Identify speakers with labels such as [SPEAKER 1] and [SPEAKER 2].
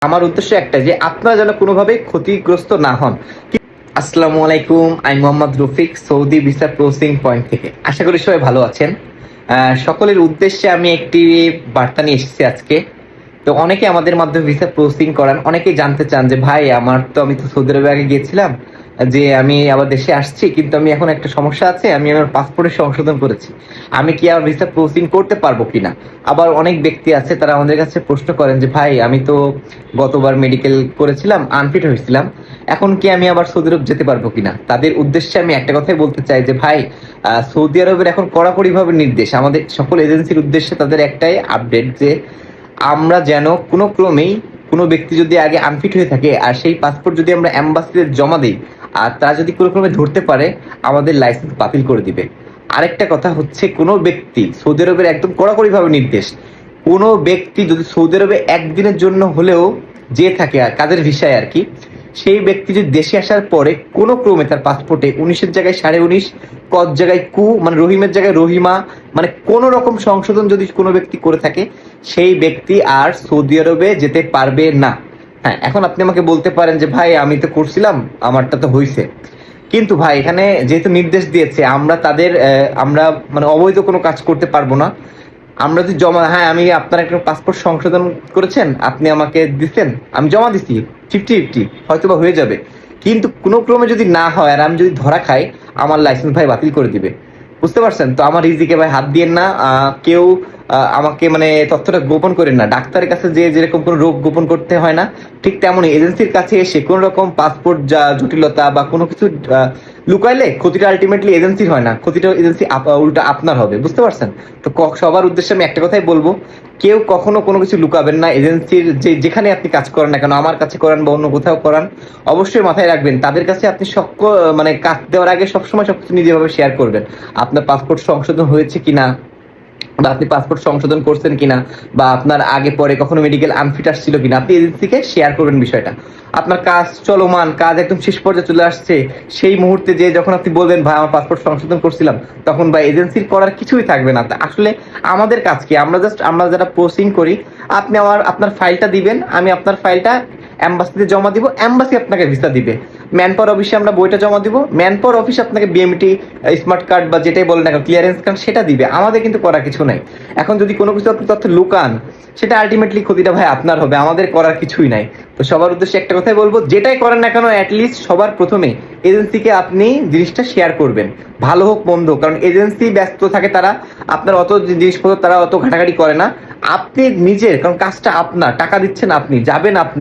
[SPEAKER 1] আমার উদ্দেশ্য একটা যে আপনারা যেন কোনোভাবে ক্ষতিগ্রস্ত না হন। আসসালামু আলাইকুম, আমি Mohammad Rafiq, Saudi visa processing point থেকে। আশা করি সবাই ভালো আছেন। সকলের উদ্দেশ্যে আমি একটি বার্তা নিয়ে এসেছি আজকে। তো অনেকে আমাদের মাধ্যমে ভিসা প্রসেসিং করান, অনেকেই জানতে চান যে ভাই আমি তো সৌদি আরবে আগে গিয়েছিলাম, যে আমি আবার দেশে আসছি, কিন্তু আমি এখন একটা সমস্যা আছে, আমি আমার পাসপোর্টের সংশোধন করেছি, আমি কি আর ভিসা প্রসেসিং করতে পারবো কিনা। আবার অনেক ব্যক্তি আছে তারা আমাদের কাছে প্রশ্ন করেন যে ভাই আমি তো গতবার মেডিকেল করেছিলাম, আনফিট হয়েছিলাম, এখন কি আমি আবার সৌদি আরব যেতে পারবো কিনা। তাদের উদ্দেশ্যে আমি একটা কথাই বলতে চাই যে ভাই, সৌদি আরবের এখন কড়াকড়ি ভাবে নির্দেশ, আমাদের সকল এজেন্সির উদ্দেশ্যে তাদের একটাই আপডেট যে আমরা যেন কোনো ক্রমেই কোনো ব্যক্তি যদি আগে আনফিট হয়ে থাকে আর সেই পাসপোর্ট যদি আমরা অ্যাম্বাসিতে জমা দিই আর তারা যদি কোনো ক্রমে ধরতে পারে, আমাদের লাইসেন্স বাতিল করে দিবে। আরেকটা কথা হচ্ছে, কোনো ব্যক্তি, সৌদি আরবের একদম কড়াকড়ি ভাবে নির্দেশ, কোনো ব্যক্তি যদি সৌদি আরবে একদিনের জন্য হলেও যে থাকে আর কাজের ভিসায় আর কি, সেই ব্যক্তি যদি দেশে আসার পরে কোনো ক্রমে তার পাসপোর্টে 19-এর জায়গায় 19.5, কত জায়গায় কু মানে রহিমের জায়গায় রহিমা, মানে কোনো রকম সংশোধন যদি কোনো ব্যক্তি করে থাকে, সেই ব্যক্তি আর সৌদি আরবে যেতে পারবে না। হ্যাঁ, এখন আপনি আমাকে বলতে পারেন যে ভাই আমি তো করছিলাম, আমারটা তো হয়েছে, কিন্তু ভাই এখানে যেহেতু নির্দেশ দিয়েছে, আমরা মানে অবৈধ কোনো কাজ করতে পারবো না। আমরা যদি জমা, হ্যাঁ আমি আপনার একটা পাসপোর্ট সংশোধন করেছেন, আপনি আমাকে দিচ্ছেন, আমি জমা দিছি 50-50, হয়তো বা হয়ে যাবে, কিন্তু কোনো ক্রমে যদি না হয় আর আমি যদি ধরা খাই, আমার লাইসেন্স ভাই বাতিল করে দিবে। বুঝতে পারছেন তো? আমার রিজিকে ভাই হাত দিয়েন না। কেউ আমাকে মানে তথ্যটা গোপন করেন না। ডাক্তারের কাছে যে যেরকম কোনো রোগ গোপন করতে হয় না, ঠিক তেমনই এজেন্সির কাছে এসে কোনো রকম পাসপোর্ট যা জটিলতা বা কোনো কিছু লুকাইলে ক্ষতিটা আলটিমেটলি এজেন্সির হয় না, ক্ষতিটা এজেন্সি উল্টা আপনার হবে। বুঝতে পারছেন তো? সবার উদ্দেশ্যে আমি একটা কথাই বলবো, কেউ কখনো কোনো কিছু লুকাবেন না। এজেন্সির যেখানে আপনি কাজ করেন না কেন, আমার কাছে করান বা অন্য কোথাও করান, অবশ্যই মাথায় রাখবেন তাদের কাছে আপনি মানে কাজ দেওয়ার আগে সবসময় সবকিছু নিজেভাবে শেয়ার করবেন। আপনার পাসপোর্ট সংশোধন হয়েছে কিনা, বা আপনি পাসপোর্ট সংশোধন করছেন কিনা, বা আপনার আগে পরে কখনো মেডিকেল আনফিট আসছিল কিনা, আপনি এজেন্সিকে শেয়ার করবেন বিষয়টা। আপনার কাজ চলমান, কাজ একদম শেষ পর্যায়ে চলে আসছে, সেই মুহূর্তে যে যখন আপনি বলবেন ভাই আমার পাসপোর্ট সংশোধন করছিলাম, তখন ভাই এজেন্সির করার কিছুই থাকবে না। আসলে আমাদের কাজ কি, আমরা যারা প্রসেসিং করি, আপনি আপনার ফাইলটা দিবেন, আমি আপনার ফাইলটা অ্যাম্বাসিতে জমা দিব, অ্যাম্বাসি আপনাকে ভিসা দিবে। ম্যান পাওয়ার অফিসে আমরা বইটা জমা দিব, ম্যান পাওয়ার অফিস আপনাকে বিএমটি স্মার্ট কার্ড বা যেটাই বলেন না, ক্লিয়ারেন্স কার্ড সেটা দিবে। আমাদের কিন্তু করার কিছু নাই। এখন যদি কোনো কিছু আপনি তথ্য লুকান, সেটা আলটিমেটলি ক্ষতিটা ভাই আপনার হবে, আমাদের করার কিছুই নাই। তো সবার উদ্দেশ্যে একটা কথাই বলবো, যেটাই করেন না কেন অ্যাটলিস্ট সবার প্রথমে এজেন্সিকে আপনি জিনিসটা শেয়ার করবেন, ভালো হোক মন্দ। কারণ এজেন্সি ব্যস্ত থাকে, তারা আপনার অত জিনিসপত্র তারা অত ঘাটাঘাটি করে না। আপনি নিজের, কারণ কাজটা আপনার, টাকা দিচ্ছেন আপনি, যাবেন আপনি।